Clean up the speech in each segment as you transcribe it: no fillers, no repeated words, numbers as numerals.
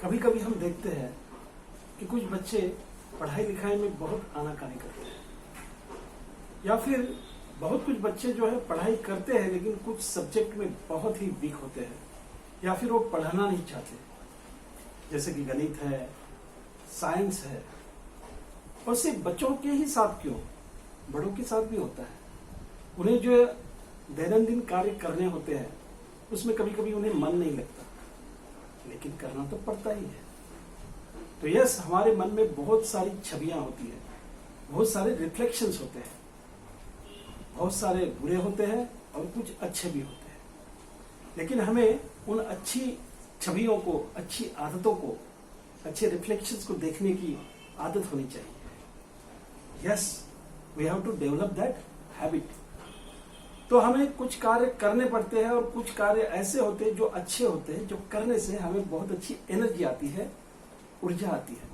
कभी कभी हम देखते हैं कि कुछ बच्चे पढ़ाई लिखाई में बहुत आनाकानी करते हैं, या फिर बहुत कुछ बच्चे जो है पढ़ाई करते हैं लेकिन कुछ सब्जेक्ट में बहुत ही वीक होते हैं, या फिर वो पढ़ाना नहीं चाहते, जैसे कि गणित है, साइंस है। और सिर्फ बच्चों के ही साथ क्यों, बड़ों के साथ भी होता है। उन्हें जो दैनंदिन कार्य करने होते हैं उसमें कभी कभी उन्हें मन नहीं लगता, लेकिन करना तो पड़ता ही है। तो यस, हमारे मन में बहुत सारी छवियां होती है, बहुत सारे रिफ्लेक्शंस होते हैं, बहुत सारे बुरे होते हैं और कुछ अच्छे भी होते हैं। लेकिन हमें उन अच्छी छवियों को, अच्छी आदतों को, अच्छे रिफ्लेक्शंस को देखने की आदत होनी चाहिए। Yes, we have to develop that habit. तो हमें कुछ कार्य करने पड़ते हैं और कुछ कार्य ऐसे होते हैं जो अच्छे होते हैं, जो करने से हमें बहुत अच्छी एनर्जी आती है, ऊर्जा आती है।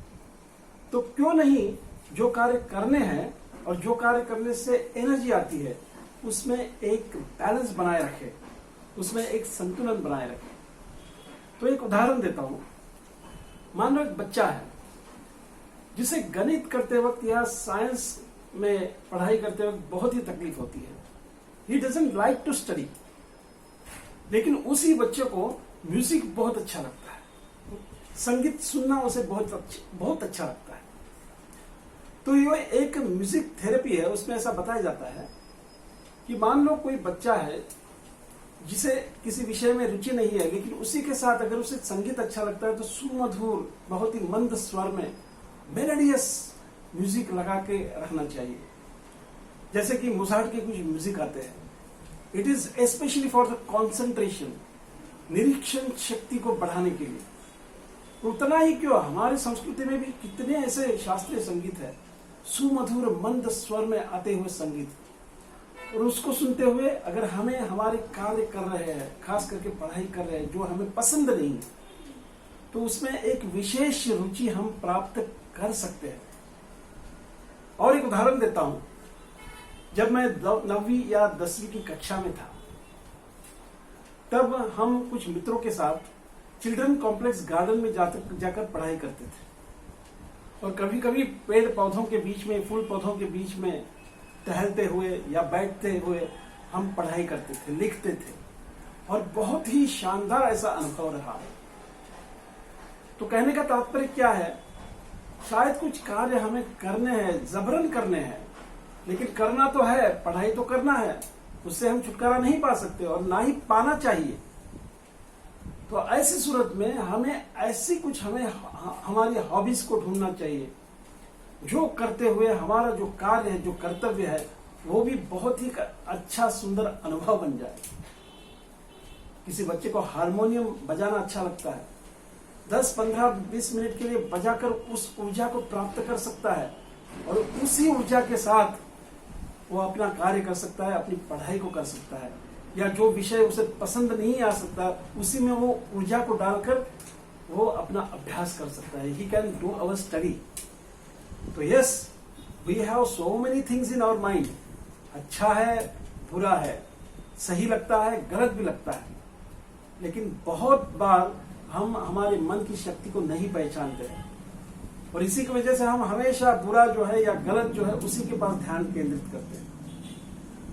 तो क्यों नहीं जो कार्य करने हैं और जो कार्य करने से एनर्जी आती है उसमें एक बैलेंस बनाए रखे, उसमें एक संतुलन बनाए रखे। तो एक उदाहरण देता हूं। मान लो एक बच्चा है जिसे गणित करते वक्त या साइंस में पढ़ाई करते वक्त बहुत ही तकलीफ होती है। He doesn't like to study, लेकिन उसी बच्चे को म्यूजिक बहुत अच्छा लगता है, संगीत सुनना उसे बहुत अच्छा लगता है। तो ये एक म्यूजिक थेरेपी है। उसमें ऐसा बताया जाता है कि मान लो कोई बच्चा है जिसे किसी विषय में रुचि नहीं है, लेकिन उसी के साथ अगर उसे संगीत अच्छा लगता है तो सुमधुर, बहुत ही मंद स्वर में मेलोडियस म्यूजिक लगा के रखना चाहिए। जैसे कि मोजार्ट के कुछ म्यूजिक आते हैं। It is specially for the concentration, निरीक्षण शक्ति को बढ़ाने के लिए। उतना ही क्यों, हमारी संस्कृति में भी कितने ऐसे शास्त्रीय संगीत है, सुमधुर मंद स्वर में आते हुए संगीत, और उसको सुनते हुए अगर हमें हमारे कार्य कर रहे हैं, खास करके पढ़ाई कर रहे हैं जो हमें पसंद नहीं है, तो उसमें एक विशेष रुचि हम प्राप्त कर सकते हैं। और एक उदाहरण देता हूं। जब मैं 9वीं या 10वीं की कक्षा में था, तब हम कुछ मित्रों के साथ चिल्ड्रन कॉम्प्लेक्स गार्डन में जाकर पढ़ाई करते थे। और कभी कभी पेड़ पौधों के बीच में, फूल पौधों के बीच में टहलते हुए या बैठते हुए हम पढ़ाई करते थे, लिखते थे, और बहुत ही शानदार ऐसा अनुभव रहा। तो कहने का तात्पर्य क्या है, शायद कुछ कार्य हमें करने हैं, जबरन करने हैं, लेकिन करना तो है, पढ़ाई तो करना है, उससे हम छुटकारा नहीं पा सकते और ना ही पाना चाहिए। तो ऐसी सूरत में हमें हमारी हॉबीज को ढूंढना चाहिए, जो करते हुए हमारा जो कार्य है, जो कर्तव्य है, वो भी बहुत ही अच्छा सुंदर अनुभव बन जाए। किसी बच्चे को हारमोनियम बजाना अच्छा लगता है, 10, 15, 20 मिनट के लिए बजाकर उस ऊर्जा को प्राप्त कर सकता है, और उसी ऊर्जा के साथ वो अपना कार्य कर सकता है, अपनी पढ़ाई को कर सकता है, या जो विषय उसे पसंद नहीं आ सकता उसी में वो ऊर्जा को डालकर वो अपना अभ्यास कर सकता है। He can do our study. तो yes, we have so many things in our mind. अच्छा है, बुरा है, सही लगता है, गलत भी लगता है, लेकिन बहुत बार हम हमारे मन की शक्ति को नहीं पहचानते हैं, और इसी की वजह से हम हमेशा बुरा जो है या गलत जो है उसी के पास ध्यान केंद्रित करते हैं।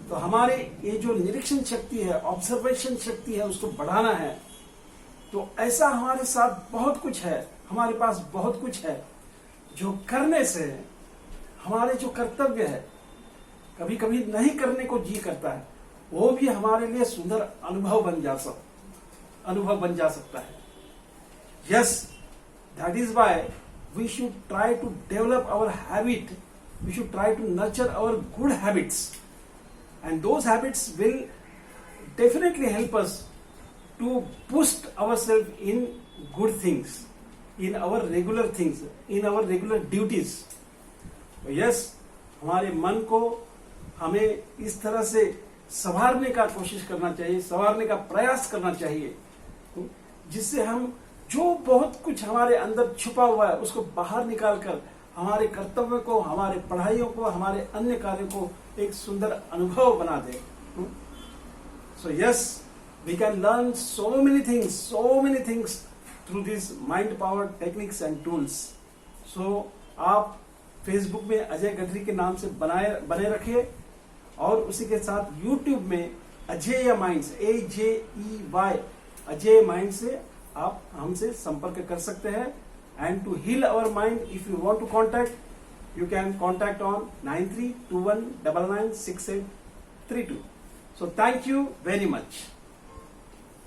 तो हमारे ये जो निरीक्षण शक्ति है, ऑब्जर्वेशन शक्ति है, उसको बढ़ाना है। तो ऐसा हमारे साथ बहुत कुछ है, हमारे पास बहुत कुछ है जो करने से हमारे जो कर्तव्य है, कभी कभी नहीं करने को जी करता है, वो भी हमारे लिए सुंदर अनुभव बन जा सकता है। Yes, that is why we should try to develop our habit. We should try to nurture our good habits, and those habits will definitely help us to boost ourselves in good things, in our regular things, in our regular duties. तो yes, हमारे मन को हमें इस तरह से संवारने का कोशिश करना चाहिए, संवारने का प्रयास करना चाहिए, जिससे हम जो बहुत कुछ हमारे अंदर छुपा हुआ है उसको बाहर निकालकर हमारे कर्तव्य को, हमारे पढ़ाइयों को, हमारे अन्य कार्यों को एक सुंदर अनुभव बना दे। So yes, we can learn so many things through this mind power techniques and tools. So आप फेसबुक में अजय गढ़री के नाम से बने रखिए और उसी के साथ यूट्यूब में अजेय माइंड्स AJEY अजेय माइंड से आप हमसे संपर्क कर सकते हैं. And to heal our mind, if you want to contact, you can contact on 9321996832. So thank you very much.